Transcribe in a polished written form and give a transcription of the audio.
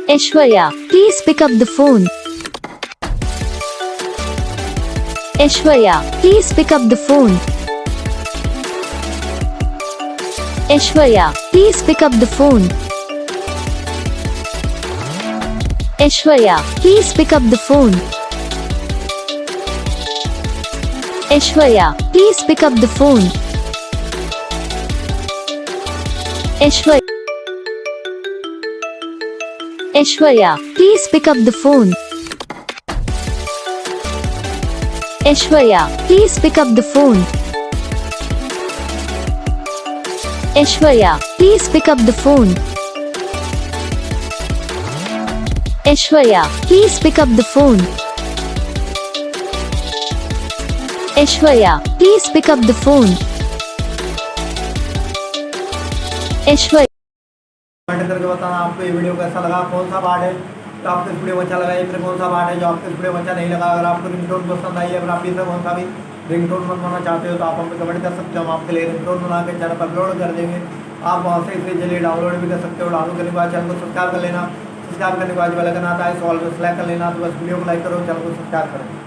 Aishwarya, please pick up the phone. Aishwarya, please pick up the phone. Aishwarya, please pick up the phone. Aishwarya, please pick up the phone. Aishwarya, please pick up the phone. Aishwarya, Aishwarya, please pick up the phone. Aishwarya, please pick up the phone. Aishwarya, please pick up the phone. Aishwarya, please pick up the phone. Aishwarya, please pick up the phone. Aishwarya, comment करके बताना आपको ये video कैसा लगा, कौन सा part है तो आपको इस वीडियो में अच्छा लगा, या फिर कौन सा पार्ट है जो आपको इस वीडियो में अच्छा नहीं लगा। अगर आपको रिंगटोन पसंद आई है, अगर आप इसे कौन सा भी रिंगटोन बनवाना चाहते हो तो आप हमें कमेंट कर सकते हो। हम आपके लिए रिंगटोन बना के चैनल पर अपलोड कर देंगे। आप वहाँ से इसे जल्दी डाउनलोड भी कर सकते हो। डाउनलोड करने के बाद चैनल को सब्सक्राइब कर लेना। सब्सक्राइब करने के बाद बेल आइकन आता है, ऑल पे सेलेक्ट कर लेना। तो बस वीडियो को लाइक करो, चैनल को सब्सक्राइब करो।